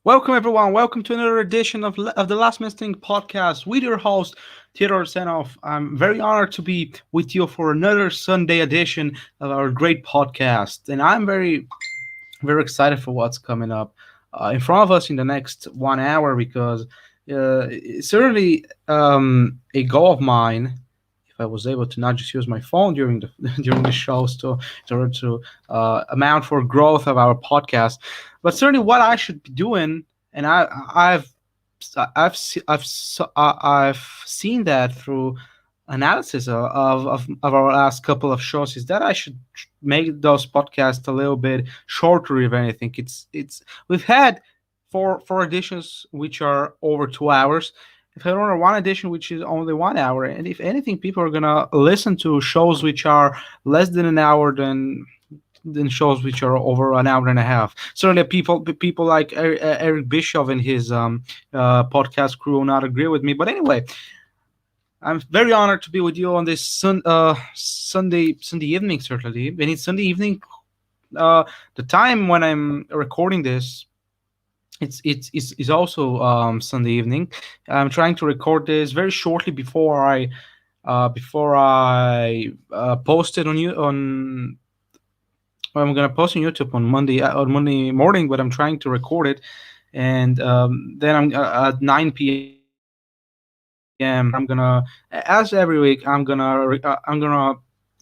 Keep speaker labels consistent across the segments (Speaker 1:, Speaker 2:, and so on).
Speaker 1: Welcome, everyone. Welcome to another edition of the Last Man Standing podcast with your host, Teodor Tsenov. I'm very honored to be with you for another Sunday edition of our great podcast. And I'm very excited for what's coming up in front of us in the next 1 hour because it's certainly a goal of mine. If I was able to not just use my phone during the during the shows in order to amount for growth of our podcast, but certainly what I should be doing, and I've seen that through analysis of our last couple of shows, is that I should make those podcasts a little bit shorter. If anything, it's we've had four editions which are over 2 hours. If I order one edition which is only 1 hour, and if anything, people are gonna listen to shows which are less than an hour than shows which are over an hour and a half. Certainly, people like Eric Bischoff and his podcast crew will not agree with me. But anyway, I'm very honored to be with you on this Sunday evening. Certainly, and it's Sunday evening. The time when I'm recording this, it's also Sunday evening. I'm trying to record this very shortly before I post it on you on. I'm gonna post on YouTube on Monday morning, but I'm trying to record it, and then I'm at 9 p.m. I'm gonna, as every week, I'm gonna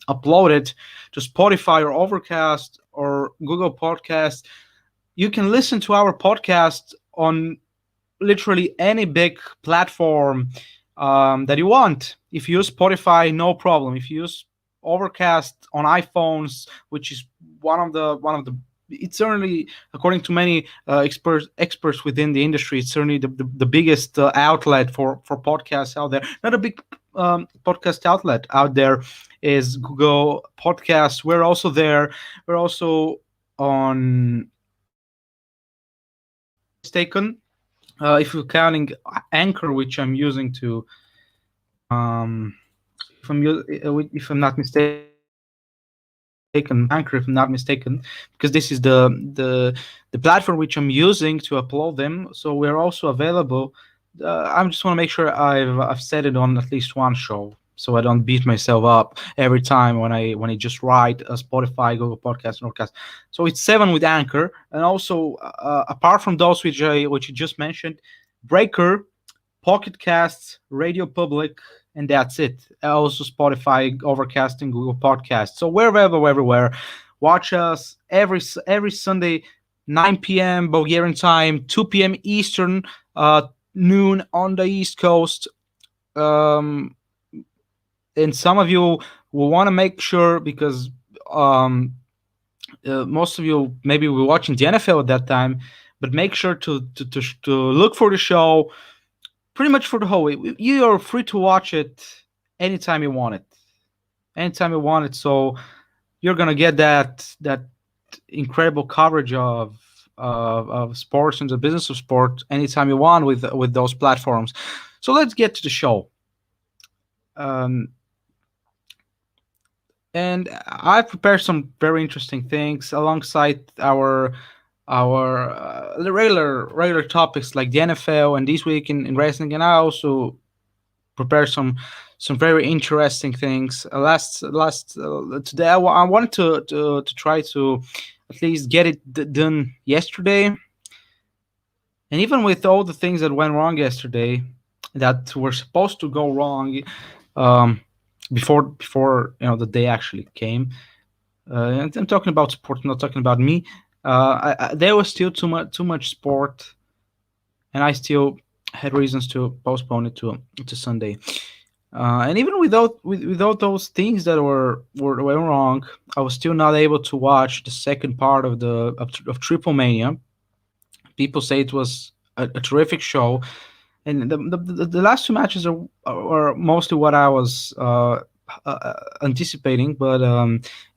Speaker 1: upload it to Spotify or Overcast or Google Podcast. You can listen to our podcast on literally any big platform that you want. If you use Spotify, no problem. If you use Overcast on iPhones, which is one of the it's certainly, according to many experts within the industry, it's certainly the biggest outlet for podcasts out there. Not a big podcast outlet out there is Google Podcasts. We're also there. We're also on, mistaken, if you're counting Anchor, which I'm using to if I'm not mistaken, Anchor, if I'm not mistaken, because this is the platform which I'm using to upload them. So we're also available. I just want to make sure I've said it on at least one show, so I don't beat myself up every time when I just write a Spotify, Google Podcast, and Overcast. So it's 7 with Anchor, and also apart from those which you just mentioned, Breaker, Pocket Casts, Radio Public, and that's it. Also Spotify, Overcast, and Google Podcasts. So we're available everywhere. Watch us every Sunday, 9 p.m. Bulgarian time, 2 p.m. Eastern, noon on the East Coast. And some of you will want to make sure, because most of you maybe were watching the NFL at that time, but make sure to look for the show pretty much for the whole week. You are free to watch it anytime you want it. Anytime you want it. So you're gonna get that incredible coverage of sports and the business of sport anytime you want with those platforms. So let's get to the show. And I've prepared some very interesting things alongside our regular topics like the NFL and this week in wrestling, and I also prepare some very interesting things. Last today, I wanted to try to at least get it done yesterday, and even with all the things that went wrong yesterday, that were supposed to go wrong, before the day actually came. And I'm talking about sport, not talking about me. There was still too much sport, and I still had reasons to postpone it to Sunday. And even without those things that were wrong, I was still not able to watch the second part of Triple Mania. People say it was a terrific show, and the last two matches are mostly what I was anticipating, but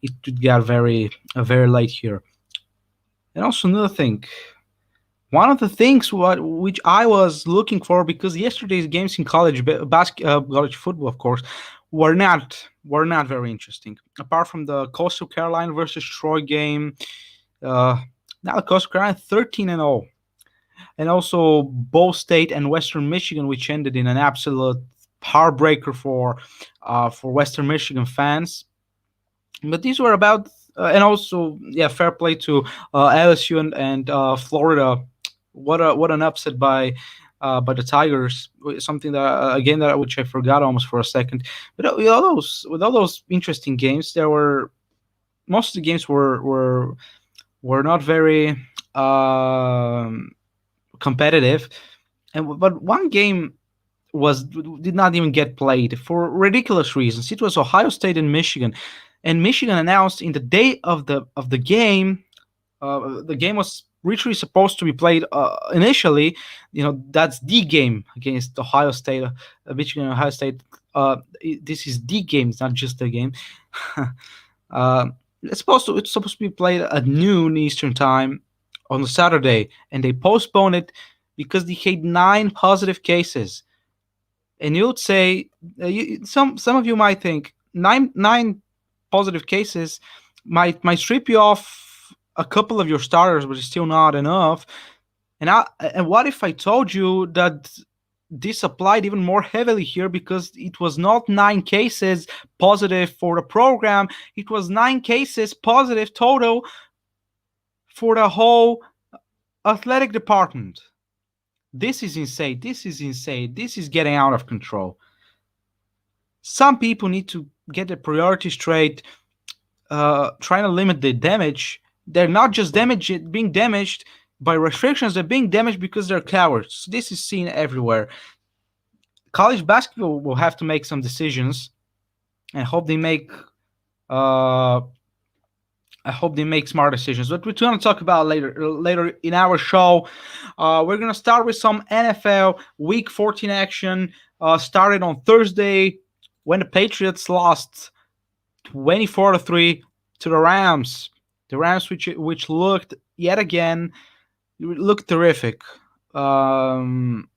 Speaker 1: it got very late here. And also another thing, one of the things which I was looking for, because yesterday's games in college college football, of course, were not very interesting. Apart from the Coastal Carolina versus Troy game, now Coastal Carolina 13-0. and also Ball State and Western Michigan, which ended in an absolute heartbreaker for Western Michigan fans. But these were about, and also, yeah, fair play to LSU and Florida. What an upset by the Tigers. Something that, again, that which I forgot almost for a second. But with all those interesting games, there were most of the games were not very um, competitive, and but one game was did not even get played for ridiculous reasons. It was Ohio State and Michigan, and Michigan announced in the day of the game. The game was literally supposed to be played initially. That's the game against Ohio State, Michigan, Ohio State. This is the game. It's not just a game. uh, it's supposed to be played at noon Eastern time on Saturday, and they postponed it because they had 9 positive cases. And you would say, some of you might think nine positive cases might strip you off a couple of your starters, but it's still not enough. And what if I told you that this applied even more heavily here, because it was not 9 cases positive for the program, it was 9 cases positive total for the whole athletic department. This is insane. This is insane. This is getting out of control. Some people need to get their priorities straight, trying to limit the damage. They're not just being damaged by restrictions, they're being damaged because they're cowards. This is seen everywhere. College basketball will have to make some decisions, and uh, I hope they make smart decisions. But we're going to talk about later in our show. We're going to start with some NFL Week 14 action. Started on Thursday when the Patriots lost 24-3 to the Rams. The Rams, which looked yet again looked terrific. And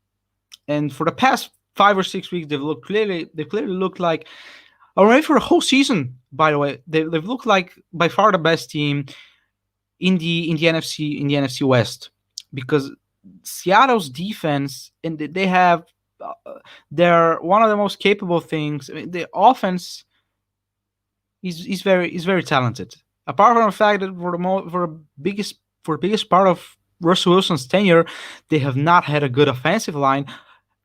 Speaker 1: for the past 5 or 6 weeks, They clearly looked like, or maybe for the whole season. By the way, they've looked like by far the best team in the NFC West, because Seattle's defense, and they have they're one of the most capable things. I mean, the offense is very talented. Apart from the fact that for the biggest part of Russell Wilson's tenure, they have not had a good offensive line.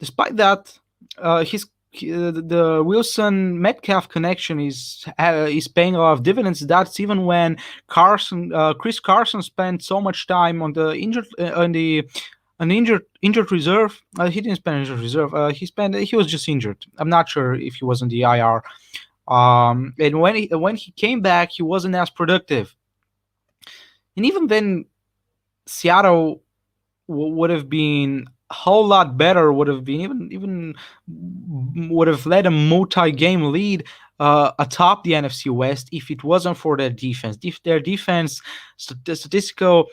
Speaker 1: Despite that, the Wilson Metcalf connection is paying a lot of dividends. That's even when Chris Carson spent so much time on the injured on the an injured reserve. He didn't spend injured reserve. He was just injured. I'm not sure if he was on the IR. And when he came back, he wasn't as productive. And even then, Seattle would have been a whole lot better. Would have been even would have led a multi-game lead atop the NFC West if it wasn't for their defense. If their defense statistical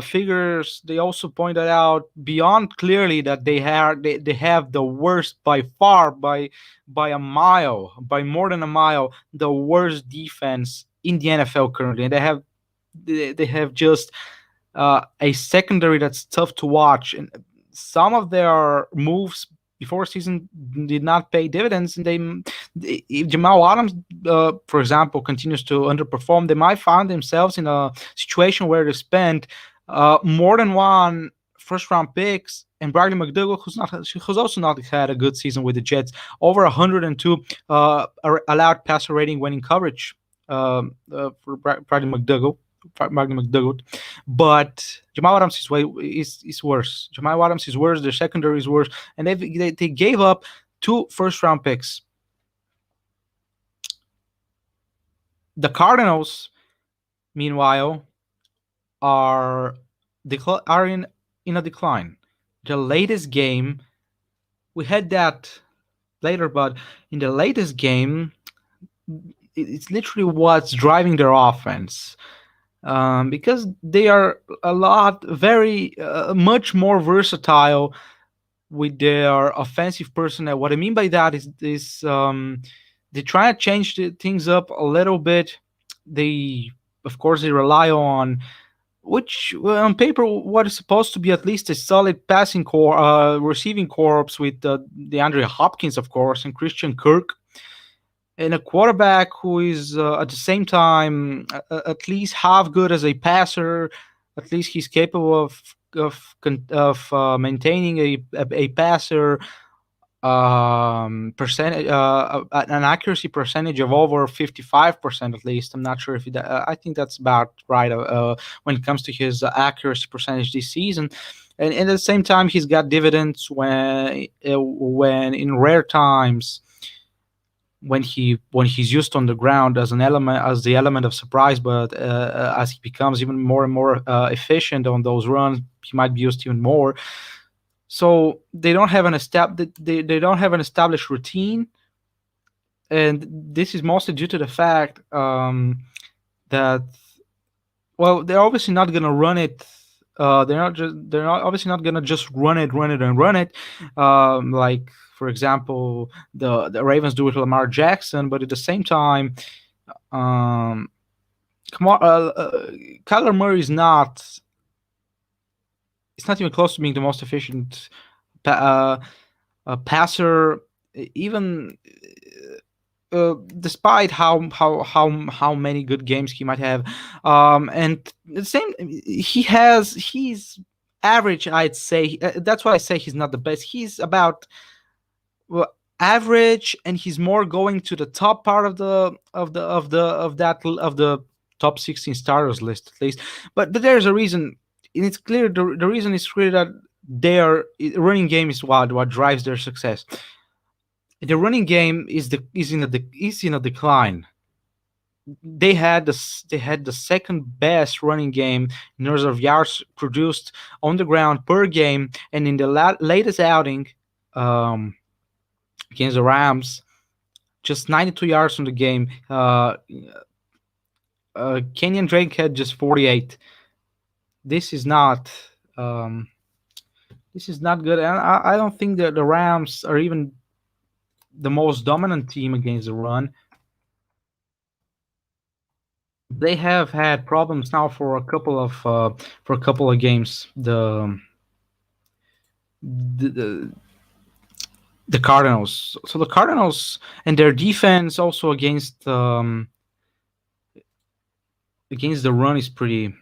Speaker 1: figures, they also pointed out beyond clearly that they have the worst by far, by a mile, by more than a mile, the worst defense in the NFL currently, and they have just a secondary that's tough to watch, and some of their moves before season did not pay dividends. And if Jamal Adams, for example, continues to underperform, they might find themselves in a situation where they spend more than one first round picks. And Bradley McDougall, who's also not had a good season with the Jets, over 102 allowed passer rating when in coverage for Bradley McDougall. But Jamal Adams is worse. Jamal Adams is worse. Their secondary is worse, and they gave up 2 first-round picks. The Cardinals, meanwhile, are in a decline. The latest game, we had that later, but in the latest game, it's literally what's driving their offense. Because they are much more versatile with their offensive personnel. What I mean by that is they try to change things up a little bit. Of course, they rely on which on paper what is supposed to be at least a solid passing core, receiving corps with DeAndre Hopkins, of course, and Christian Kirk, and a quarterback who is at the same time at least half good as a passer. At least he's capable of maintaining a passer percentage, an accuracy percentage of over 55% at least. I'm not sure if I think that's about right when it comes to his accuracy percentage this season. And at the same time, he's got dividends when in rare times when he's used on the ground as an element, as the element of surprise. But as he becomes even more and more efficient on those runs, he might be used even more. So they don't have they don't have an established routine, and this is mostly due to the fact that, well, they're obviously not going to run it. They're not obviously not going to just run it, run it. Like, for example, the Ravens do with Lamar Jackson, but at the same time, um, Kyler Murray is not. It's not even close to being the most efficient passer, even despite how many good games he might have. And the same, he's average, I'd say. That's why I say he's not the best. He's about, well, average, and he's more going to the top part of the top 16 starters list, at least. But there's a reason, and it's clear the reason is clear that their running game is what drives their success. The running game is in a decline. They had the second best running game in terms of yards produced on the ground per game, and in the latest outing against the Rams, just 92 yards from the game. Kenyon Drake had just 48. This is not good, and I don't think that the Rams are even the most dominant team against the run. They have had problems now for a couple of games. The Cardinals. So the Cardinals and their defense also against the run is pretty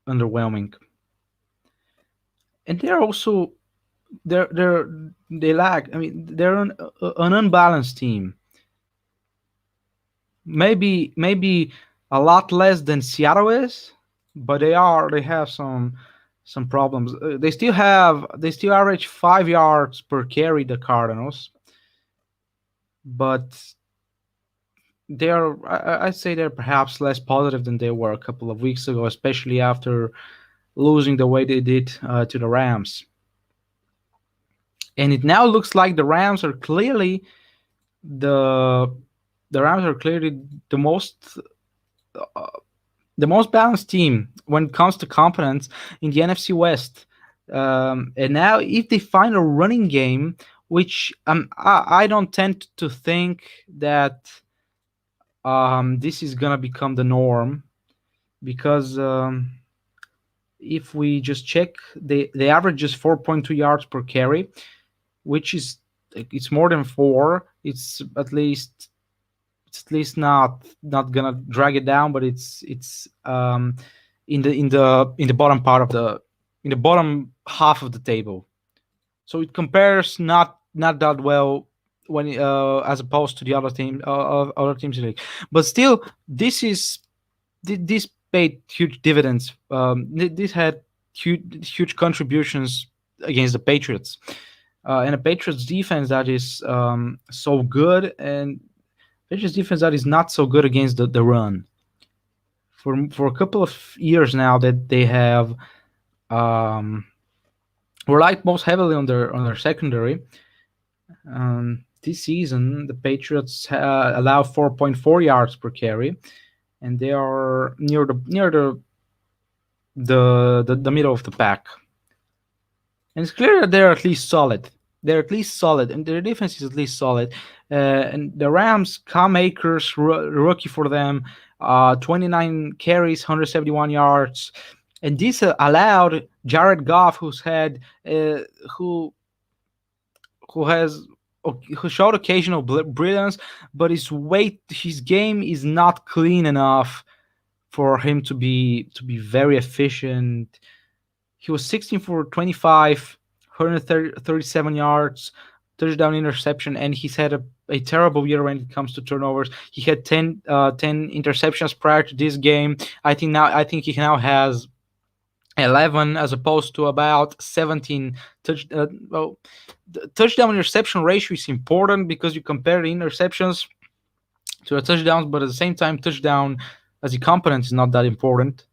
Speaker 1: underwhelming. And they're also they lack. I mean, they're an unbalanced team. Maybe a lot less than Seattle is, but they have some problems. They still average 5 yards per carry, the Cardinals, but I'd say they're perhaps less positive than they were a couple of weeks ago, especially after losing the way they did to the Rams. And it now looks like the Rams are clearly the most balanced team when it comes to competence in the NFC West. And now, if they find a running game, which I don't tend to think that this is gonna become the norm, because if we just check, the average is 4.2 yards per carry, which is, it's more than 4. It's at least not gonna drag it down, but it's in the bottom part of the bottom half of the table. So it compares not that well when as opposed to the other teams in the league. But still, this paid huge dividends. This had huge contributions against the Patriots, and the Patriots defense that is so good, and Patriots defense that is not so good against the run. For a couple of years now that they have relied most heavily on their secondary. This season, the Patriots allow 4.4 yards per carry, and they are near the middle of the pack. And it's clear that they're at least solid. And their defense is at least solid. And the Rams, Cam Akers, rookie for them, 29 carries, 171 yards, and this allowed Jared Goff, uh, who who has who showed occasional brilliance, but his game is not clean enough for him to be very efficient. He was 16 for 25, 137 yards, touchdown, interception, and he's had a terrible year when it comes to turnovers. He had 10 interceptions prior to this game. I think he now has 11 as opposed to about 17 well, the touchdown interception ratio is important because you compare the interceptions to a touchdowns, but at the same time, touchdown as a component is not that important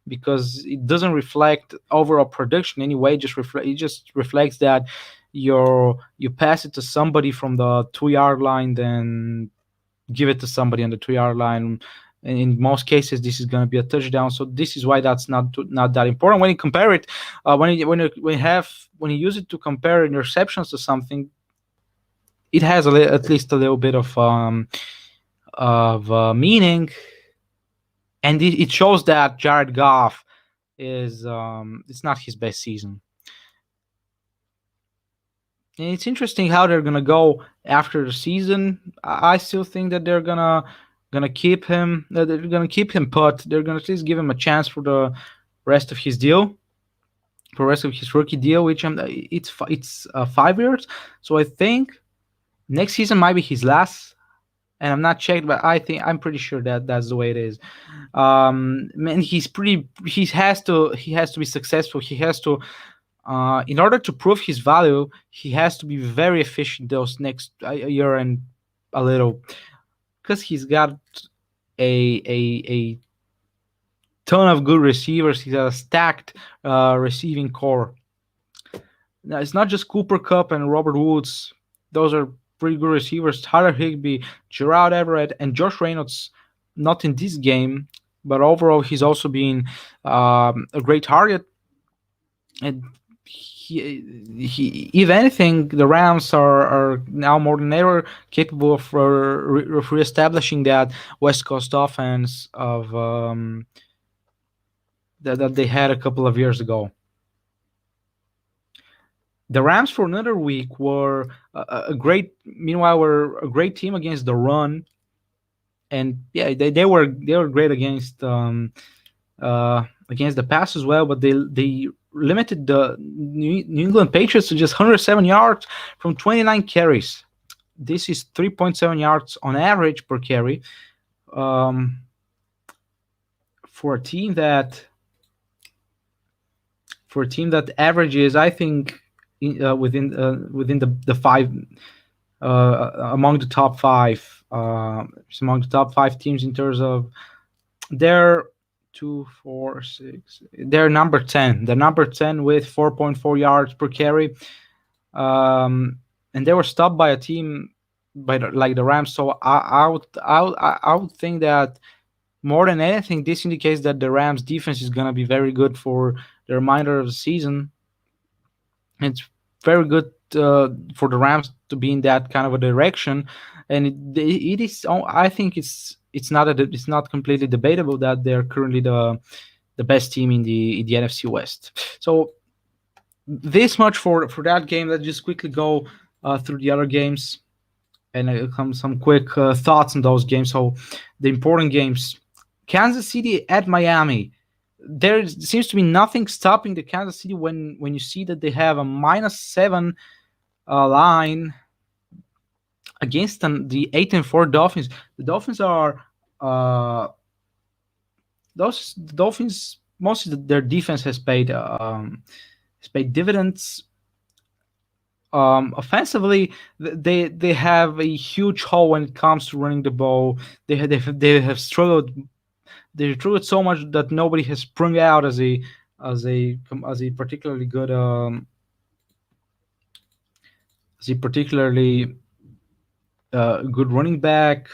Speaker 1: because it doesn't reflect overall production anyway. It just reflects that you pass it to somebody from the 2 yard line, then give it to somebody on the 2 yard line. And in most cases, this is going to be a touchdown. So this is why that's not that important. When you compare it, when you use it to compare interceptions to something, it has at least a little bit of meaning, and it shows that Jared Goff is it's not his best season. And it's interesting how they're gonna go after the season. I still think that they're gonna keep him. They're gonna keep him put. They're gonna at least give him a chance for the rest of his deal, for the rest of his rookie deal, which it's 5 years. So I think next season might be his last, and I'm not checked, but I'm pretty sure that that's the way it is. Man, he has to be successful. He has to, in order to prove his value, he has to be very efficient those next year and a little, because he's got a ton of good receivers. He's a stacked receiving core. Now, it's not just Cooper Kupp and Robert Woods. Those are pretty good receivers. Tyler Higbee, Gerard Everett, and Josh Reynolds. Not in this game, but overall, he's also been a great target. And if anything, the Rams are now more than ever capable of reestablishing that West Coast offense that they had a couple of years ago. The Rams for another week were were a great team against the run, and yeah, they were great against the pass as well, but they limited the New England Patriots to just 107 yards from 29 carries. This is 3.7 yards on average per carry. For a team that averages, I think, within the five, among the top five, among the top five teams in terms of their 2, 4, 6. They're number 10. They're number 10 with 4.4 yards per carry, and they were stopped by a team like the Rams. So I would think that more than anything, this indicates that the Rams defense is going to be very good for the remainder of the season. It's very good for the Rams to be in that kind of a direction, and it is. I think it's not completely debatable that they're currently the best team in the NFC West. So this much for that game. Let's just quickly go through the other games and some quick thoughts on those games. So the important games: Kansas City at Miami. There seems to be nothing stopping the Kansas City when you see that they have a -7 line against the 8-4 Dolphins. The Dolphins are those Dolphins. Mostly their defense has paid dividends. Offensively, they have a huge hole when it comes to running the ball. They have struggled. They threw it so much that nobody has sprung out as a particularly good good running back.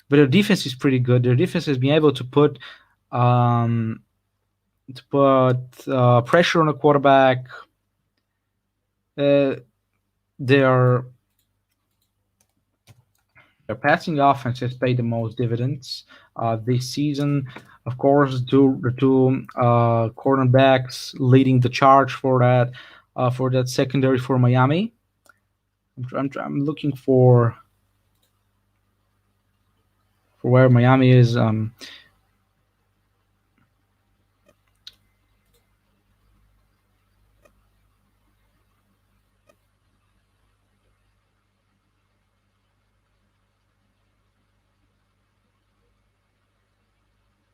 Speaker 1: But their defense is pretty good. Their defense has been able to put pressure on the quarterback. Their passing offense has paid the most dividends. this season. Of course, the two cornerbacks leading the charge for that secondary for Miami. I'm looking for where Miami is.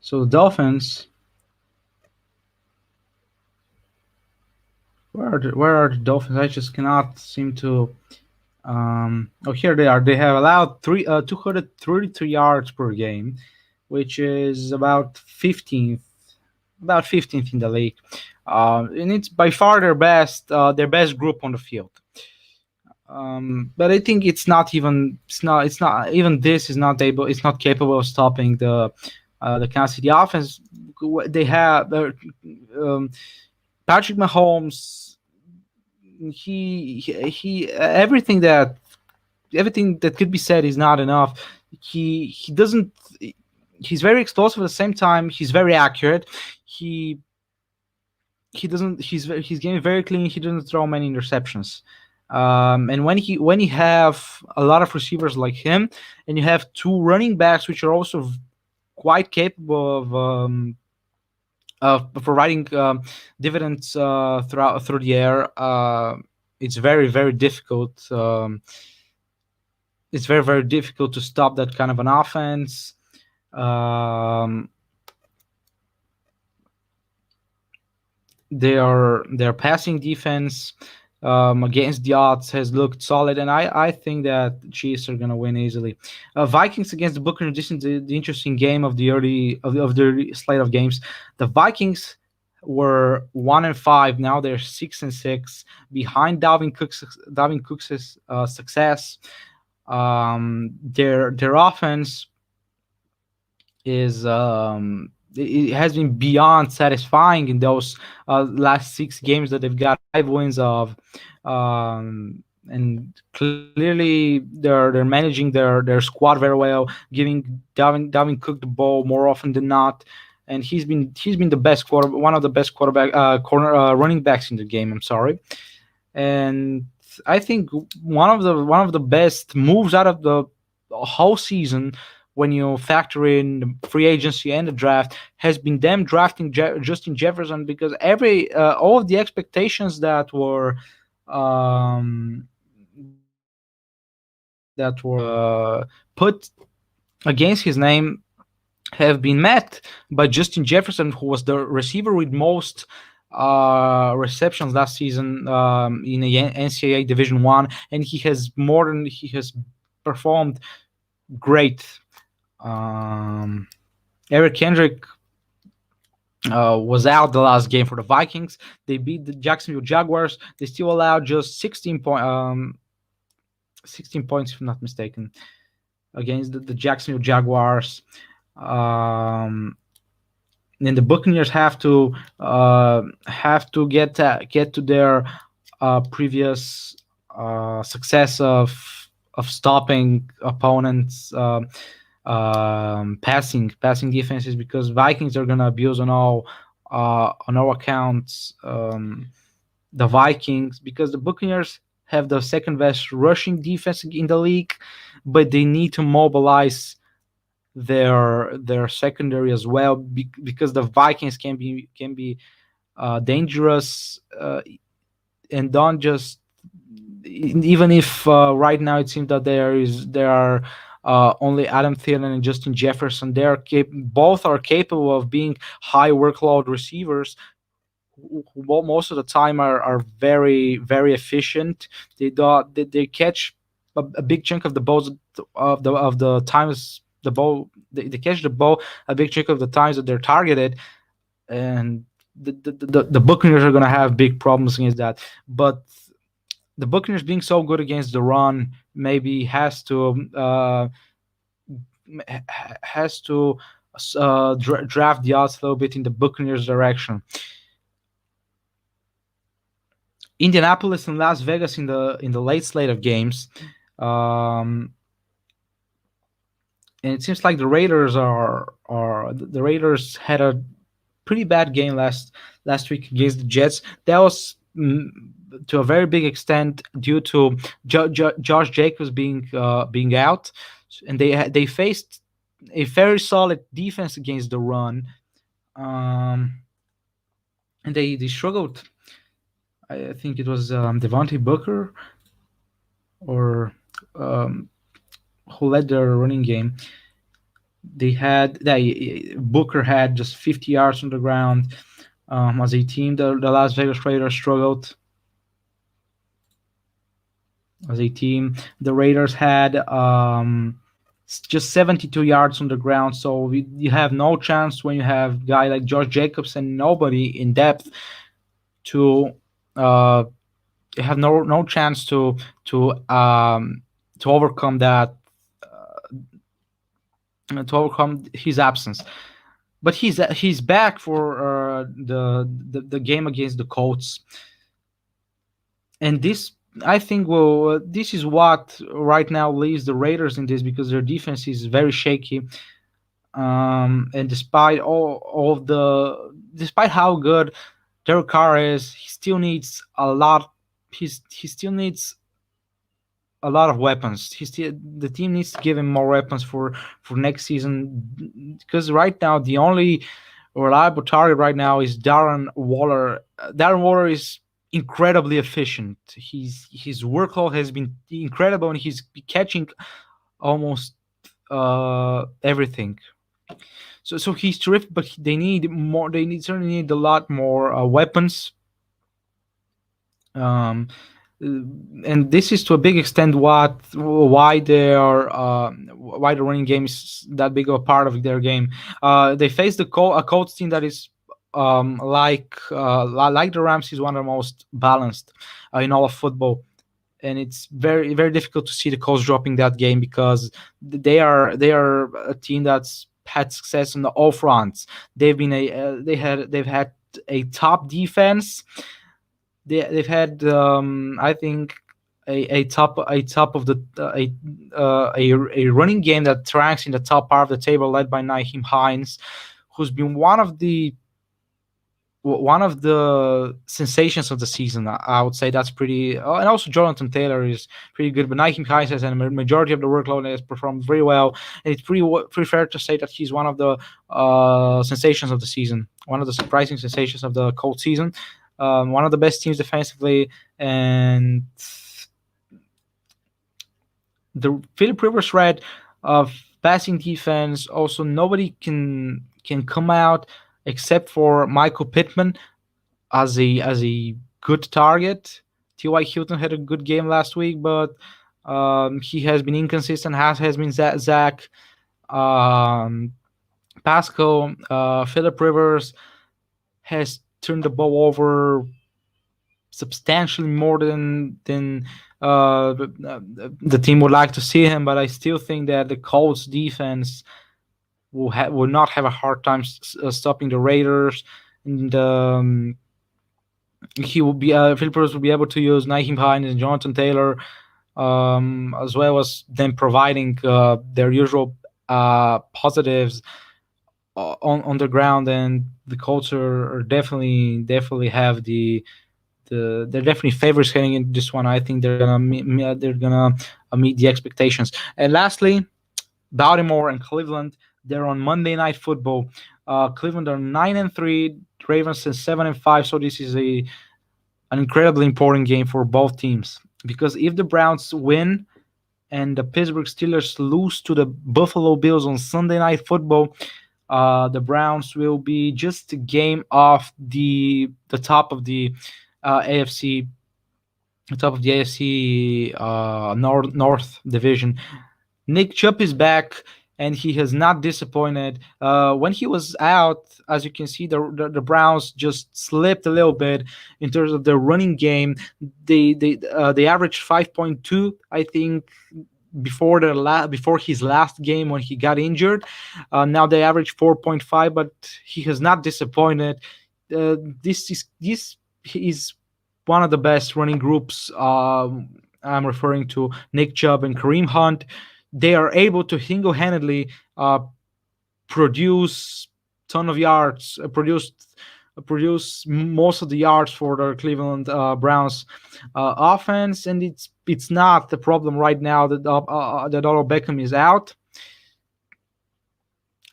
Speaker 1: So the Dolphins, where are the Dolphins? I just cannot seem to. Oh, here they are. They have allowed 232 yards per game, which is about 15th in the league. And it's by far their best group on the field. But I think it's not even this is not able it's not capable of stopping the Kansas City offense. They have um, Patrick Mahomes. He everything that could be said is not enough. He doesn't. He's very explosive at the same time. He's very accurate. He he doesn't. He's getting very clean. He doesn't throw many interceptions. And when you have a lot of receivers like him, and you have two running backs which are also quite capable of providing dividends through the air, it's very difficult. It's very difficult to stop that kind of an offense. Um, their passing defense against the odds has looked solid, and I think that the Chiefs are gonna win easily. Vikings against the Buccaneers. This is the interesting game of the early slate of games. The Vikings were 1-5. Now they're 6-6 behind Dalvin Cook's success. Their offense is it has been beyond satisfying in those last 6 games that they've got 5 wins of, and clearly they're managing their squad very well, giving Dalvin Cook the ball more often than not, and he's been the best one of the best quarterback corner running backs in the game. I'm sorry, and I think one of the best moves out of the whole season, when you factor in the free agency and the draft, has been them drafting Justin Jefferson, because every all of the expectations that were put against his name have been met by Justin Jefferson, who was the receiver with most receptions last season in the NCAA Division One, and he has performed great. Um, Eric Kendrick was out the last game for the Vikings. They beat the Jacksonville Jaguars. They still allowed just 16 points, if I'm not mistaken, against the Jacksonville Jaguars. Then the Buccaneers have to get to their previous success of stopping opponents' passing defenses, because Vikings are gonna abuse on all accounts the Vikings, because the Buccaneers have the second best rushing defense in the league, but they need to mobilize their secondary as well, because the Vikings can be dangerous, and don't just even if right now it seems that there are only Adam Thielen and Justin Jefferson. Both are capable of being high workload receivers who most of the time are very efficient. They catch a big chunk of the balls of the times the ball they catch the ball a big chunk of the times that they're targeted, and the Buccaneers are going to have big problems against that. But the Buccaneers being so good against the run maybe has to draft the odds a little bit in the Buccaneers' direction. Indianapolis and Las Vegas in the late slate of games. Um, and it seems like the Raiders had a pretty bad game last week against the Jets. That was to a very big extent due to Josh Jacobs being out, and they faced a very solid defense against the run, um, and they struggled. I think it was Devontae Booker or um, who led their running game. Booker had just 50 yards on the ground. As a team, the Las Vegas Raiders struggled. As a team, the Raiders had just 72 yards on the ground. So you have no chance when you have a guy like Josh Jacobs and nobody in depth to uh, you have no chance to um, to overcome that to overcome his absence. But he's back for the game against the Colts, and this I think this is what right now leaves the Raiders in this because their defense is very shaky. And despite how good Derek Carr is, he still needs a lot. He still needs a lot of weapons. The team needs to give him more weapons for next season because right now the only reliable target right now is Darren Waller. Darren Waller is incredibly efficient. His workload has been incredible, and he's catching almost everything. So he's terrific, but they need more. Certainly need a lot more weapons. Um, and this is to a big extent why they are why the running game is that big of a part of their game. They face a Colts team that is like the Rams is one of the most balanced in all of football, and it's very difficult to see the Colts dropping that game because they are a team that's had success on the all fronts. They've had a top defense. They've had I think a top of the a running game that ranks in the top part of the table, led by Naheem Hines, who's been one of the sensations of the season. I would say that's pretty, and also Jonathan Taylor is pretty good. But Naheem Hines has a majority of the workload and has performed very well. And it's pretty fair to say that he's one of the sensations of the season, one of the surprising sensations of the Colts season. One of the best teams defensively, and the Philip Rivers red of passing defense. Also, nobody can come out except for Michael Pittman as a good target. T.Y. Hilton had a good game last week, but he has been inconsistent. Has been Zach Pascal. Philip Rivers has turned the ball over substantially more than the team would like to see him. But I still think that the Colts defense will not have a hard time stopping the Raiders, and Philip Rivers will be able to use Naheem Hines and Jonathan Taylor, as well as them providing their usual positives on the ground. And the Colts are definitely have they're definitely favorites heading into this one. I think they're gonna meet the expectations. And lastly, Baltimore and Cleveland. They're on Monday Night Football. Cleveland are 9-3. Ravens are 7-5. So this is an incredibly important game for both teams, because if the Browns win and the Pittsburgh Steelers lose to the Buffalo Bills on Sunday Night Football, the Browns will be just a game off the top of the AFC, North Division. Nick Chubb is back, and he has not disappointed. When he was out, as you can see, the Browns just slipped a little bit in terms of their running game. They averaged 5.2, I think, before his last game when he got injured. Now they average 4.5, but he has not disappointed. This is one of the best running groups. I'm referring to Nick Chubb and Kareem Hunt. they are able to single-handedly produce ton of yards, produce most of the yards for the Cleveland Browns offense, and it's not the problem right now that that Odell Beckham is out.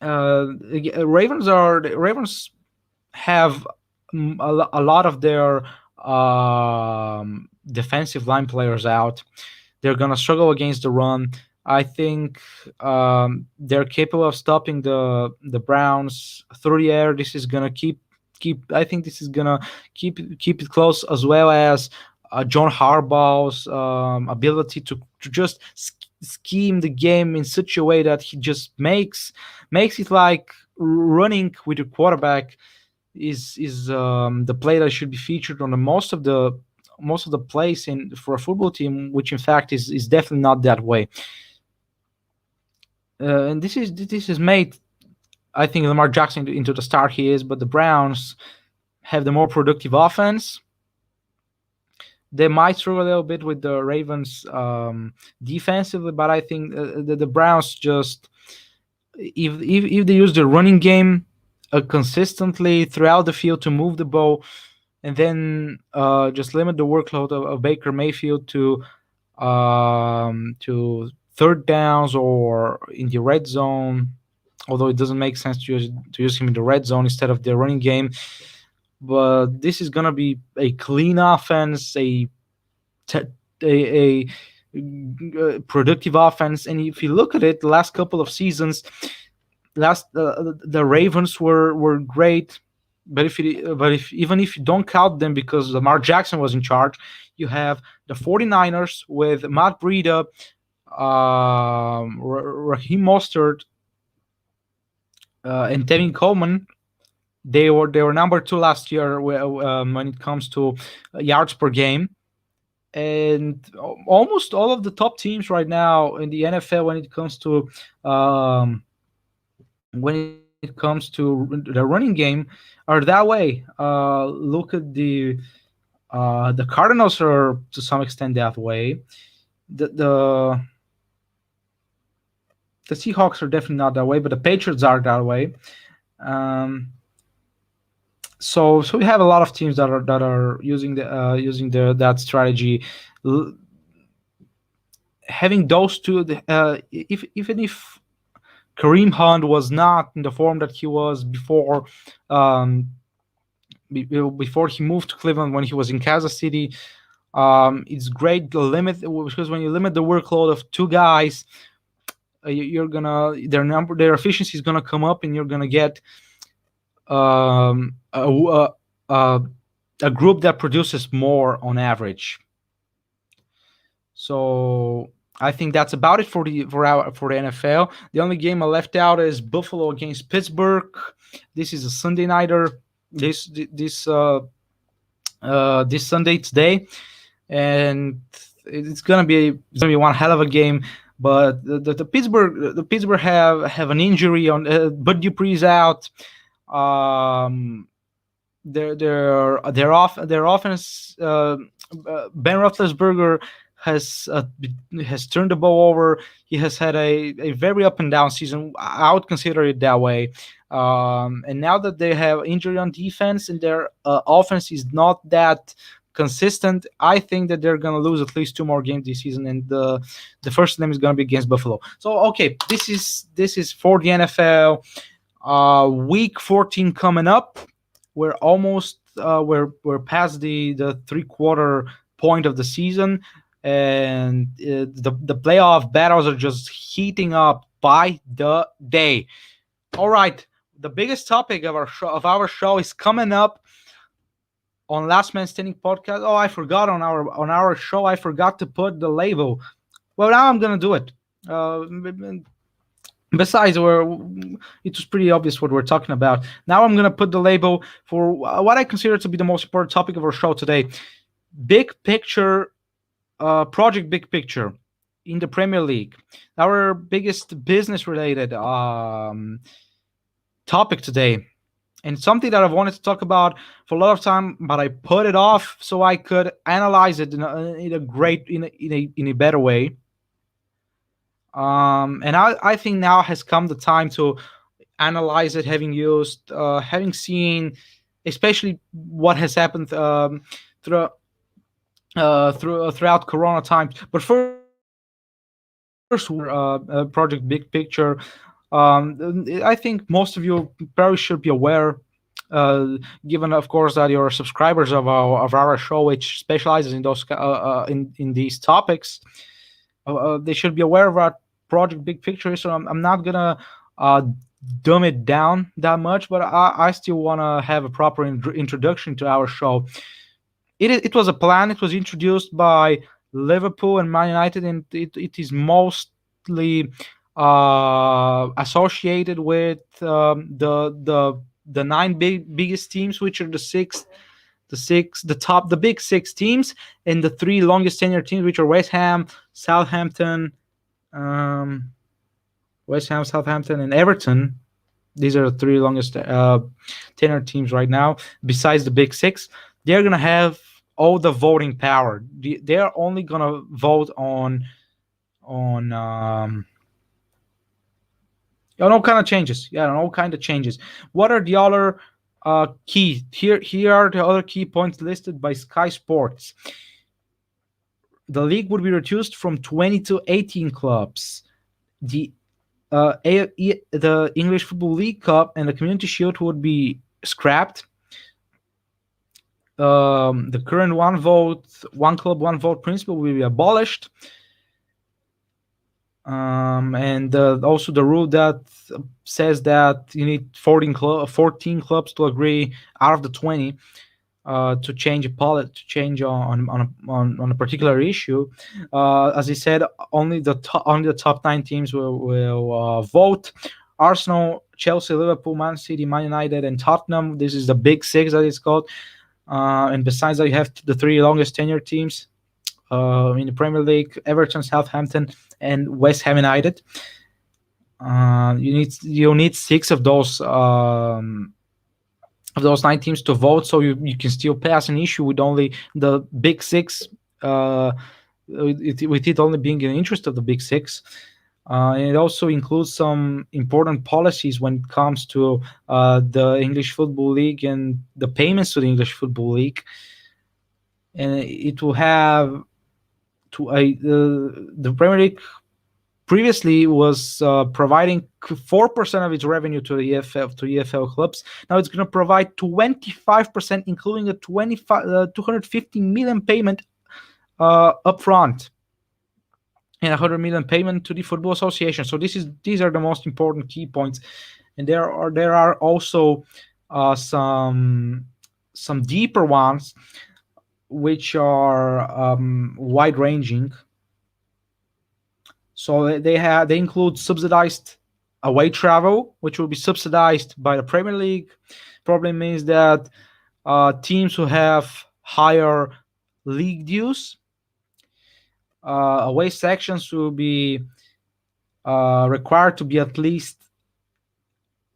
Speaker 1: Ravens have a lot of their defensive line players out. They're gonna struggle against the run. I think they're capable of stopping the Browns through the air. This is gonna keep. I think this is gonna keep it close, as well as John Harbaugh's ability to just scheme the game in such a way that he just makes it like running with the quarterback is the play that should be featured on the most of the plays in for a football team, which in fact is definitely not that way. And this is made, I think, Lamar Jackson into the star he is, but the Browns have the more productive offense. They might struggle a little bit with the Ravens defensively, but I think the Browns just if they use the running game consistently throughout the field to move the ball, and then just limit the workload of Baker Mayfield to third downs or in the red zone. Although it doesn't make sense to use him in the red zone instead of the running game, but this is gonna be a clean offense, a productive offense. And if you look at it, the last couple of seasons, the Ravens were great. But if even if you don't count them because Lamar Jackson was in charge, you have the 49ers with Matt Breida, Raheem Mostert, and Tevin Coleman. They were number two last year when it comes to yards per game, and almost all of the top teams right now in the NFL when it comes to the running game are that way. Look at the Cardinals are to some extent that way. The the Seahawks are definitely not that way, but the Patriots are that way. Um, so we have a lot of teams that are using that strategy. Having those two, if even if Kareem Hunt was not in the form that he was before, um, before he moved to Cleveland when he was in Kansas City, it's great to limit, because when you limit the workload of two guys, you're gonna their efficiency is gonna come up, and you're gonna get um, a, a, a group that produces more on average. So I think that's about it for the NFL. The only game I left out is Buffalo against Pittsburgh. This is a Sunday nighter. This Sunday today, and it's gonna be one hell of a game. But the Pittsburgh have an injury on Bud Dupree's out. Their offense. Ben Roethlisberger has turned the ball over. He has had a very up and down season. I would consider it that way. And now that they have injury on defense and their offense is not that consistent, I think that they're going to lose at least two more games this season, and the first of them is going to be against Buffalo. So okay, this is for the NFL. Week 14 coming up. We're almost we're past the 3/4 point of the season, and the playoff battles are just heating up by the day. All right, the biggest topic of our show is coming up on Last Man Standing podcast. Oh, I forgot on our show. I forgot to put the label. Well, now I'm gonna do it. Besides, it was pretty obvious what we're talking about. Now I'm gonna put the label for what I consider to be the most important topic of our show today: big picture, project big picture in the Premier League. Our biggest business-related topic today. And something that I've wanted to talk about for a lot of time, but I put it off so I could analyze it in a better way. And I think now has come the time to analyze it, having used, having seen, especially what has happened through, throughout Corona times. But first, we will talk about our project Big Picture. I think most of you probably should be aware, given of course that you're subscribers of our show, which specializes in those in these topics. They should be aware of our project Big Picture. So I'm not gonna uh, dumb it down that much, but I still want to have a proper introduction to our show. It was a plan. It was introduced by Liverpool and Man United, and it is mostly associated with the nine biggest teams, which are the big six teams, and the three longest tenure teams, which are Southampton, um, Southampton, and Everton. These are the three longest tenure teams right now. Besides the big six, they're gonna have all the voting power. They're only gonna vote on on all kind of changes. Yeah, on all kind of changes. What are the other key here are the other key points listed by Sky Sports. The league would be reduced from 20 to 18 clubs. The English Football League Cup and the Community Shield would be scrapped. The current one club, one vote principle will be abolished. And also the rule that says that you need 14 clubs to agree out of the 20 to change on a particular issue. As I said, only the top 9 teams will vote. Arsenal, Chelsea, Liverpool, Man City, Man United, and Tottenham. This is the big six that it's called. And besides that, you have the three longest tenure teams in the Premier League: Everton, Southampton, and West Ham United. You need 6 of those 9 teams to vote, so you can still pass an issue with only the big six. With it only being in the interest of the big six. And it also includes some important policies when it comes to the English Football League and the payments to the English Football League. And it will have the Premier League previously was providing 4% of its revenue to the EFL clubs. Now it's going to provide 25%, including a 250 million payment upfront, and 100 million payment to the Football Association. So these are the most important key points, and there are also some deeper ones, which are wide ranging. So they include subsidized away travel, which will be subsidized by the Premier League. Problem is that teams who have higher league dues, away sections will be required to be at least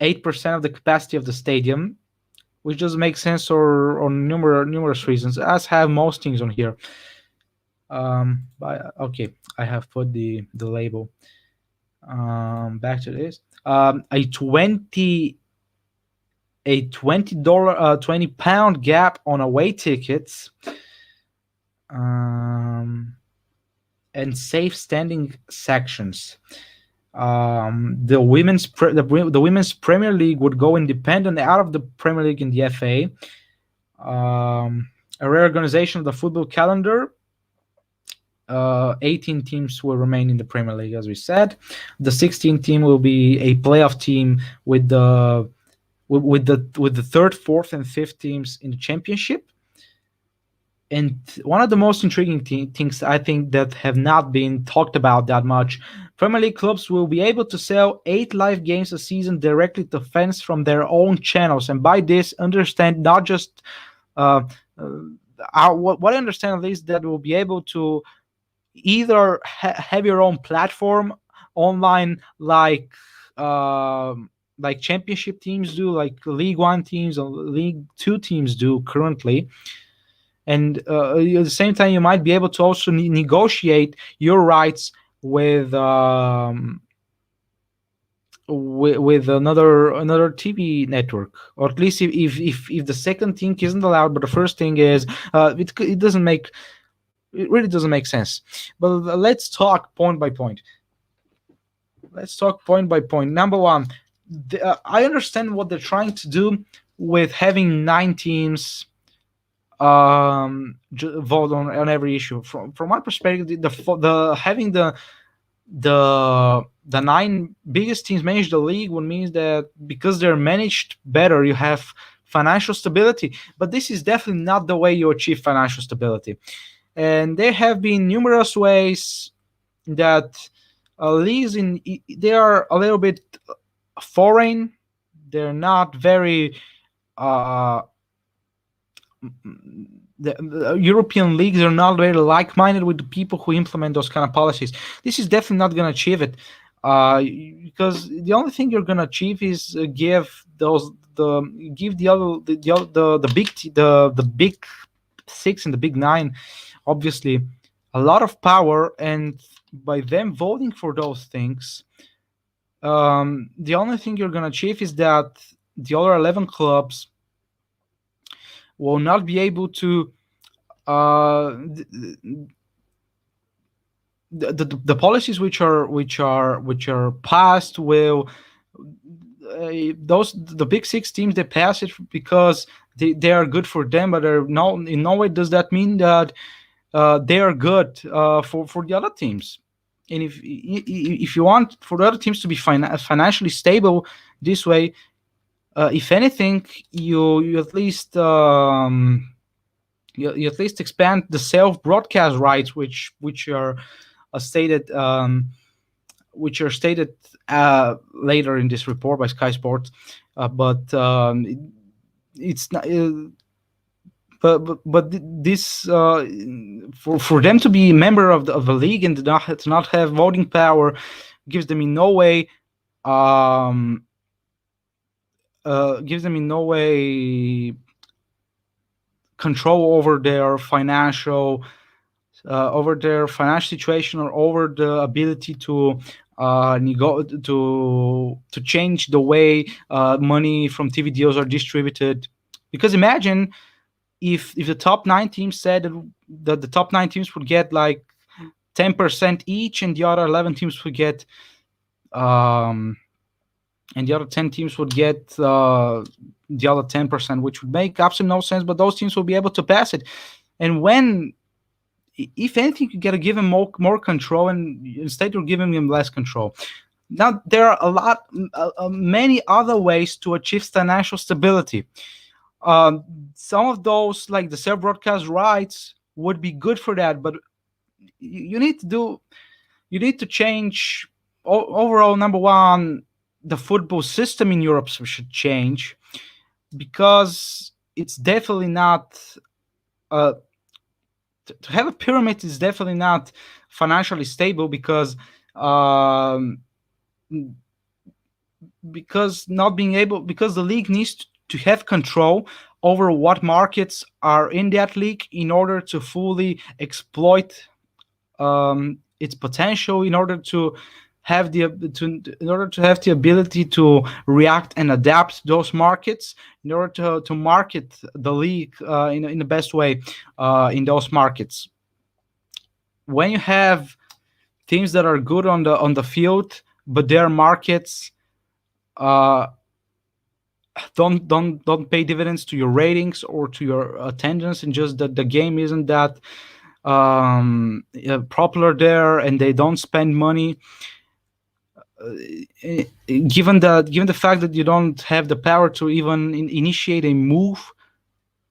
Speaker 1: 8% of the capacity of the stadium, which doesn't make sense or numerous reasons, as have most things on here. But okay, I have put the label. Back to this. A $20 £20 gap on away tickets. And safe standing sections. The women's Premier League would go independent out of the Premier League and the FA. A reorganization of the football calendar. 18 teams will remain in the Premier League, as we said. The 16th team will be a playoff team with the third, fourth, and fifth teams in the Championship. And one of the most intriguing things I think that have not been talked about that much: Premier League clubs will be able to sell 8 live games a season directly to fans from their own channels. And by this, understand not just what I understand at least, that will be able to either have your own platform online, like Championship teams do, like League One teams or League Two teams do currently. And at the same time, you might be able to also negotiate your rights with with another TV network, or at least if the second thing isn't allowed, but the first thing is, it doesn't make, it really doesn't make sense. But let's talk point by point. Let's talk point by point. Number one, I understand what they're trying to do with having 9 teams vote on every issue. From my perspective, the having the 9 biggest teams manage the league would mean that because they're managed better, you have financial stability. But this is definitely not the way you achieve financial stability. And there have been numerous ways that leagues they are a little bit foreign. They're not very uh, the European leagues are not very like-minded with the people who implement those kind of policies. This is definitely not going to achieve it, because the only thing you're going to achieve is give those the give the other the big six and the big nine, obviously, a lot of power, and by them voting for those things, the only thing you're going to achieve is that the other 11 clubs will not be able to the, the policies which are passed will those the big six teams, they pass it because they are good for them, but in no way does that mean that they are good for the other teams. And if you want for the other teams to be financially stable this way, if anything, you at least you at least expand the self-broadcast rights, which are stated which are stated later in this report by Sky Sports. But it's not. But this for them to be a member of the league and to not have voting power gives them in no way control over their financial situation, or over the ability to to change the way money from TV deals are distributed. Because imagine if the top 9 teams said that the top 9 teams would get like 10% each, and the other 11 teams would get and the other 10 teams would get the other 10%, which would make absolutely no sense. But those teams will be able to pass it. And when, if anything, you got to give them more control, and instead you're giving them less control. Now there are many other ways to achieve financial stability. Some of those, like the self-broadcast rights, would be good for that, but you need to change overall. Number one, the football system in Europe should change, because it's definitely not to have a pyramid is definitely not financially stable, because the league needs to have control over what markets are in that league in order to fully exploit its potential, in order to have the ability to react and adapt to those markets, in order to market the league in the best way in those markets. When you have teams that are good on the field, but their markets don't pay dividends to your ratings or to your attendance, and just that the game isn't that popular there, and they don't spend money, given the fact that you don't have the power to even initiate a move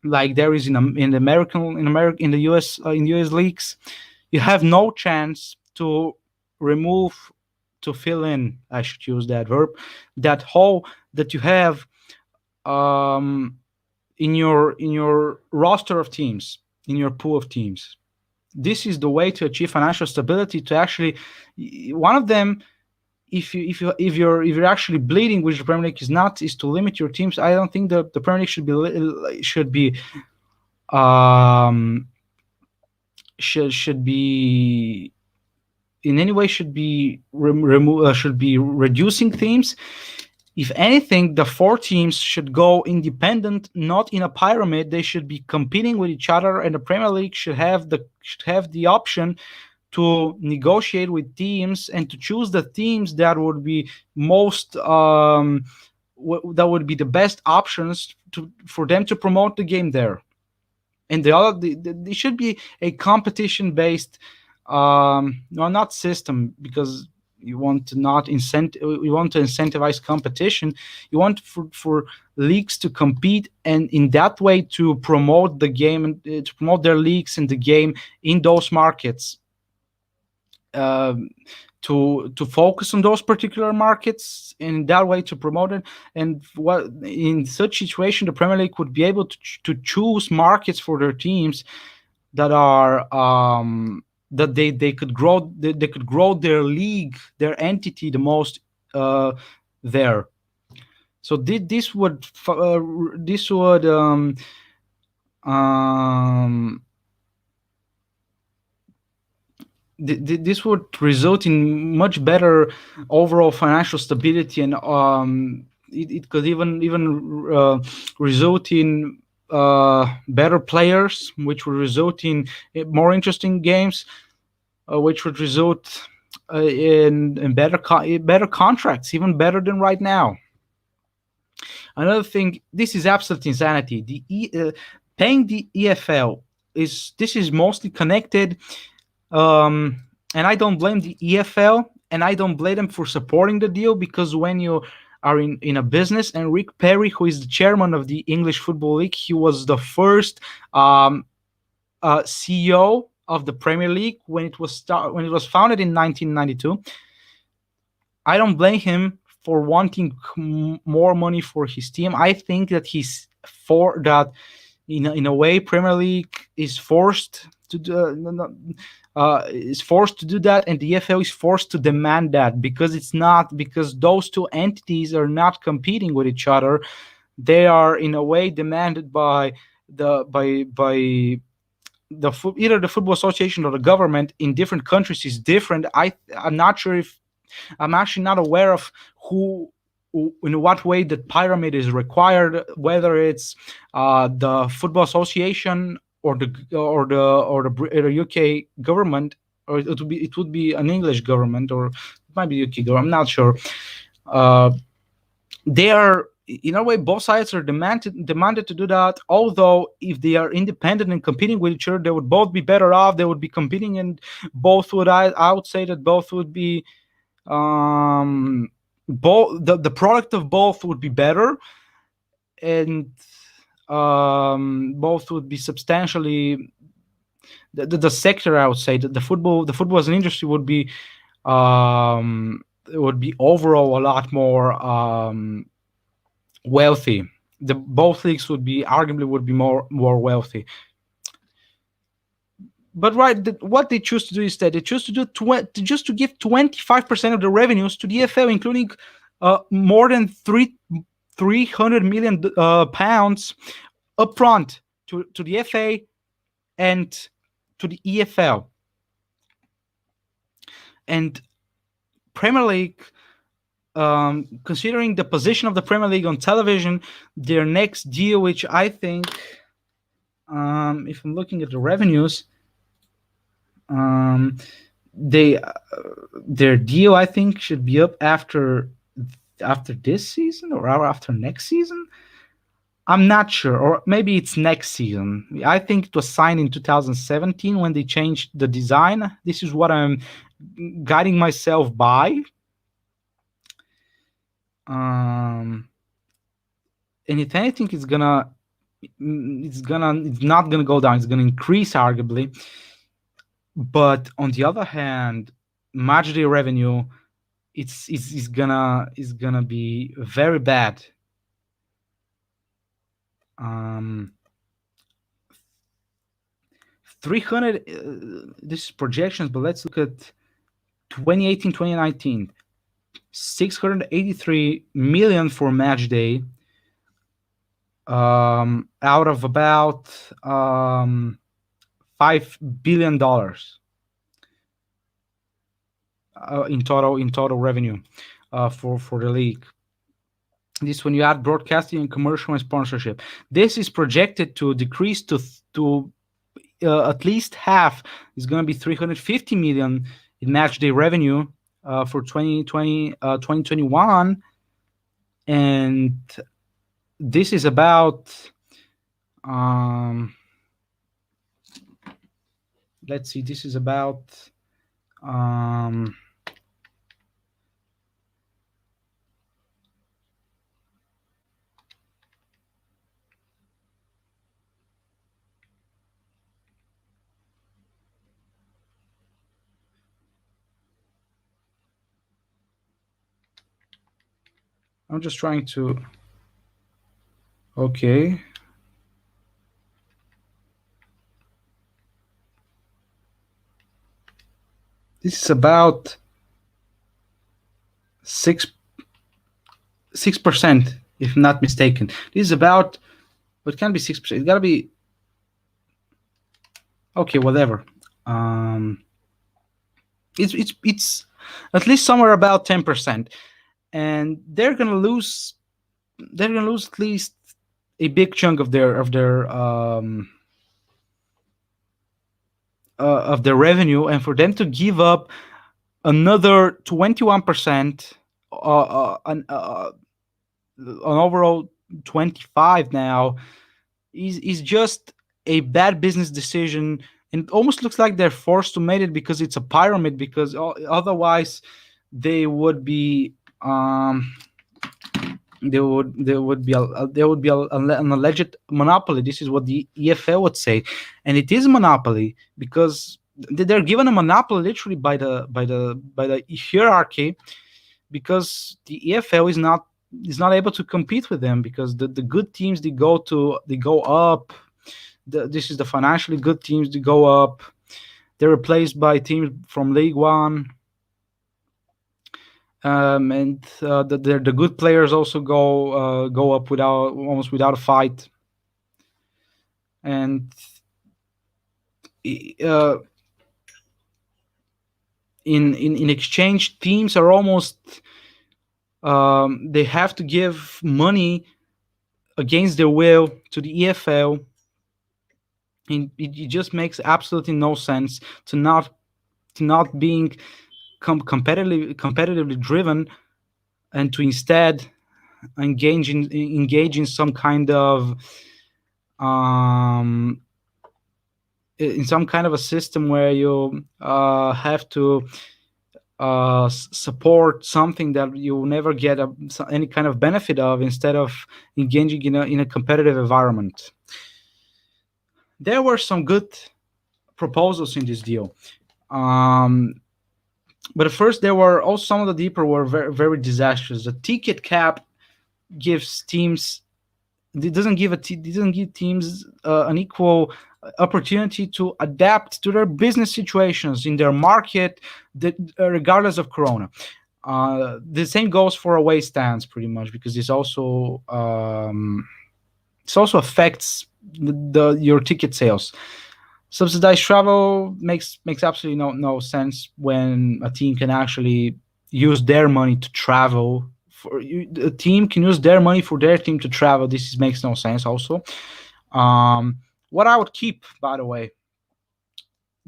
Speaker 1: like there is in the US in US leagues, you have no chance to fill in, I should use that verb, that hole that you have in your roster of teams, in your pool of teams. This is the way to achieve financial stability. To actually, one of them, if you're actually bleeding, which the Premier League is not, is to limit your teams. I don't think the Premier League should be in any way should be should be reducing teams. If anything, the four teams should go independent, not in a pyramid. They should be competing with each other, and the Premier League should have the option to negotiate with teams and to choose the teams that would be most that would be the best options for them to promote the game there. And there should be a competition based, no, not system, because you want to not you want to incentivize competition. You want for leagues to compete, and in that way to promote the game and to promote their leagues and the game in those markets. um, to focus on those particular markets, and in that way to promote it. And what in such situation, the Premier League would be able to choose markets for their teams that are that they could grow, they could grow their league, their entity the most there. So this would um, this would result in much better overall financial stability, and it could even result in better players, which would result in more interesting games, which would result in better contracts, even better than right now. Another thing, this is absolute insanity. Paying the EFL is mostly connected, um, and I don't blame the EFL, and I don't blame them for supporting the deal, because when you are in a business, and Rick Perry, who is the chairman of the English Football League, he was the first um, CEO of the Premier League when it was founded in 1992. I don't blame him for wanting more money for his team. I think that he's for that. In a way, Premier League is forced to do, is forced to do that, and the EFL is forced to demand that, because it's not because those two entities are not competing with each other. They are in a way demanded by either the football association or the government. In different countries is different. I'm not sure if I'm actually not aware of in what way the pyramid is required, whether it's the football association or the UK government, or it would be an English government, or it might be UK government. I'm not sure. Uh, they are, in a way, both sides are demanded to do that. Although if they are independent and competing with each other, they would both be better off. They would be competing, and both would I would say that both would be both the product of both would be better, and both would be substantially the sector, I would say, that the football as an industry would be overall a lot more wealthy. The both leagues would be more wealthy. But right, what they choose to do is that they choose to do just to give 25% of the revenues to the EFL, including more than 300 million pounds upfront to the FA and to the EFL. And Premier League, considering the position of the Premier League on television, their next deal, which I think, if I'm looking at the revenues, they their deal, I think, should be up after this season or after next season. I'm not sure, or maybe it's next season. I think it was signed in 2017 when they changed the design. This is what I'm guiding myself by. And if anything, it's not gonna go down. It's gonna increase arguably. But on the other hand, match day revenue, it's gonna be very bad. 300. This is projections, but let's look at 2018, 2019. 683 million for match day. Out of about $5 billion. in total revenue for the league. This when you add broadcasting and commercial and sponsorship. This is projected to decrease to at least half. Is going to be 350 million in match day revenue for 2021, and this is about um, let's see. This is about um, I'm just trying to. Okay. This is about 6%, if not mistaken. This is about, but it can't be 6%. It gotta be okay. Whatever. Um, it's at least somewhere about 10%, and they're gonna lose. They're gonna lose at least a big chunk of their revenue, and for them to give up another 21%, an overall 25 now is just a bad business decision, and it almost looks like they're forced to make it because it's a pyramid, because otherwise they would be an alleged monopoly. This is what the EFL would say, and it is a monopoly because they're given a monopoly literally by the hierarchy, because the EFL is not able to compete with them, because the good teams they go up. This is the financially good teams that go up. They're replaced by teams from League One, and the good players also go up almost without a fight. And uh, in exchange, teams are almost they have to give money against their will to the EFL. And it just makes absolutely no sense to not being competitively driven, and to instead engage in some kind of um, in some kind of a system where you have to support something that you never get any kind of benefit of, instead of engaging in a competitive environment. There were some good proposals in this deal, but at first there were also some of the deeper were very, very disastrous. The ticket cap gives teams it doesn't give teams an equal opportunity to adapt to their business situations in their market, regardless of Corona. The same goes for away stands, pretty much, because this also affects your ticket sales. Subsidized travel makes absolutely no sense when a team can actually use their money to travel. A team can use their money for their team to travel. This makes no sense. Also, what I would keep, by the way,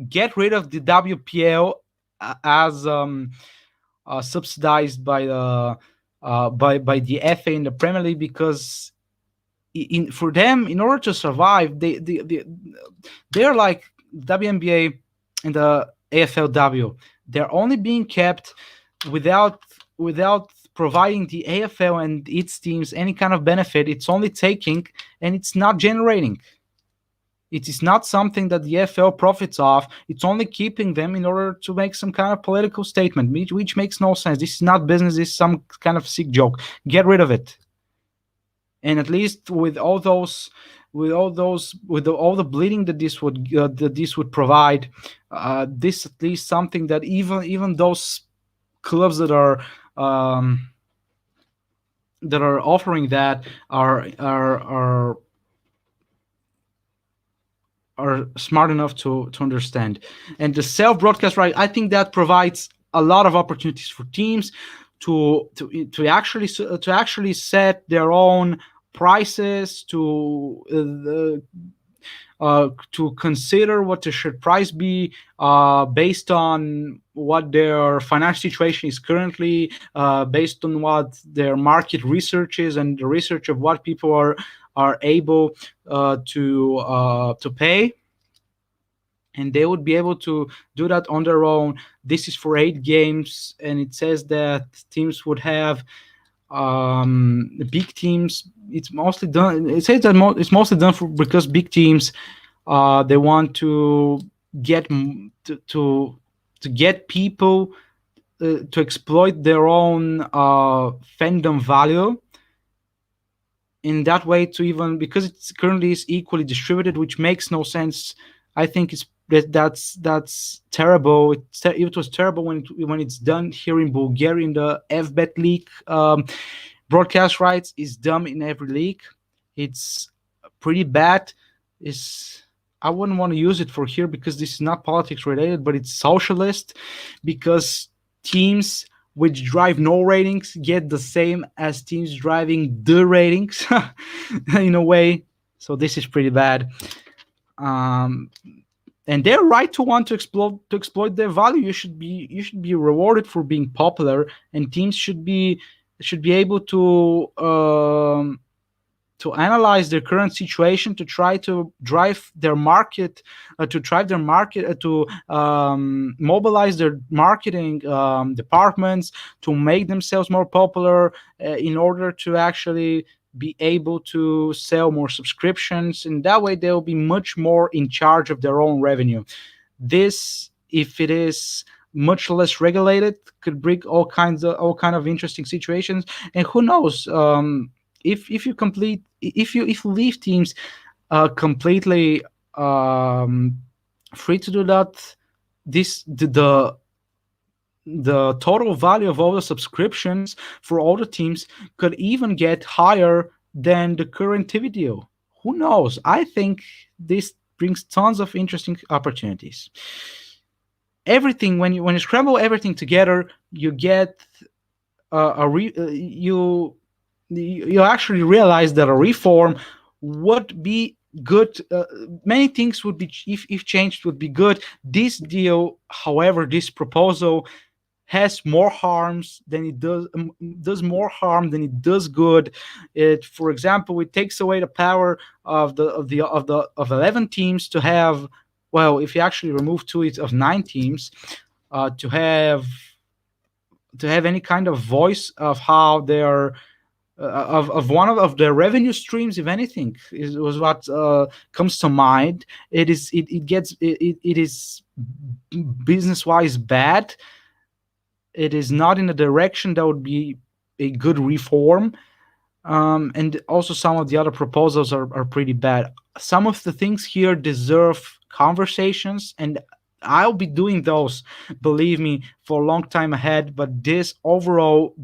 Speaker 1: get rid of the WPL as subsidized by the FA in the Premier League, because for them, in order to survive, they're like WNBA and the AFLW. They're only being kept without providing the AFL and its teams any kind of benefit. It's only taking, and it's not generating. It is not something that the AFL profits off. It's only keeping them in order to make some kind of political statement, which makes no sense. This is not business. This is some kind of sick joke. Get rid of it. And at least with all the bleeding that this would provide, this at least something that even those clubs that are offering that are smart enough to understand. And the self broadcast right, I think that provides a lot of opportunities for teams to actually set their own prices, to consider what the should price be based on what their financial situation is currently, based on what their market research is, and the research of what people are able to pay, and they would be able to do that on their own. This is for 8 games, and it says that teams would have the big teams. It's mostly done. It says that it's mostly done because big teams they want to get to get people to exploit their own fandom value in that way, to even because it's currently is equally distributed, which makes no sense. I think that's terrible. It was terrible when it's done here in Bulgaria in the FBet league. Broadcast rights is dumb in every league. It's pretty bad. Is I wouldn't want to use it for here because this is not politics related, but it's socialist, because teams which drive no ratings get the same as teams driving the ratings in a way. So this is pretty bad. Um, and they're right to want to exploit their value. You should be rewarded for being popular, and teams should be able to analyze their current situation, to try to drive their market, to mobilize their marketing departments to make themselves more popular, in order to actually be able to sell more subscriptions, and that way they'll be much more in charge of their own revenue. This, if it is much less regulated, could bring all kind of interesting situations. And who knows, if you leave teams completely free to do that, the total value of all the subscriptions for all the teams could even get higher than the current TV deal. Who knows? I think this brings tons of interesting opportunities. Everything, when you scramble everything together, you get you actually realize that a reform would be good. Many things would be, if changed, would be good. This deal, however, this proposal has more harms than it does more harm than it does good. It, for example, it takes away the power of 11 teams to have, well, if you actually remove two, it's of 9 teams, to have any kind of voice of how they're of one of their revenue streams, if anything, was what comes to mind. It is business wise bad. It is not in a direction that would be a good reform. And also some of the other proposals are pretty bad. Some of the things here deserve conversations, and I'll be doing those, believe me, for a long time ahead. But this overall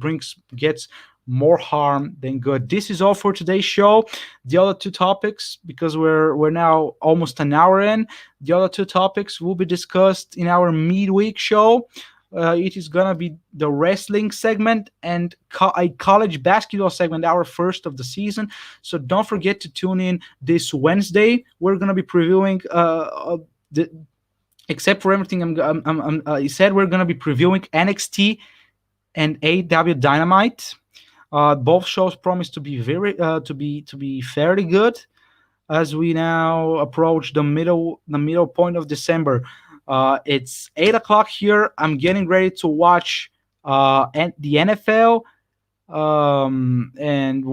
Speaker 1: gets more harm than good. This is all for today's show. The other two topics, because we're now almost an hour in, the other two topics will be discussed in our midweek show. It is gonna be the wrestling segment and a college basketball segment, our first of the season. So don't forget to tune in this Wednesday. We're gonna be previewing except for everything I said, we're gonna be previewing NXT and AEW Dynamite. Both shows promise to be fairly good as we now approach the middle point of December. It's 8 o'clock here. I'm getting ready to watch the NFL, and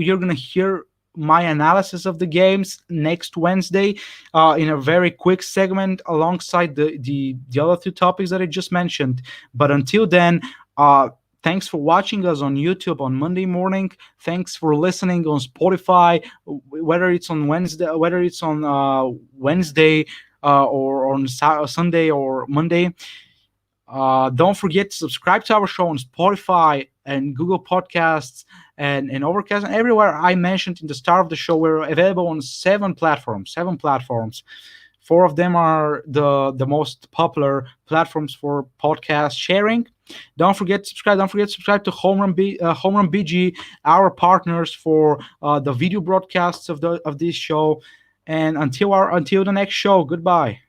Speaker 1: you're gonna hear my analysis of the games next Wednesday in a very quick segment alongside the other two topics that I just mentioned. But until then, thanks for watching us on YouTube on Monday morning. Thanks for listening on Spotify, whether it's on Wednesday, or on Sunday or Monday. Don't forget to subscribe to our show on Spotify and Google Podcasts and Overcast and everywhere I mentioned in the start of the show. We're available on 7 platforms. Four of them are the most popular platforms for podcast sharing. Don't forget to subscribe. Don't forget to subscribe to Home Run BG, our partners for the video broadcasts of this show. And until the next show, goodbye.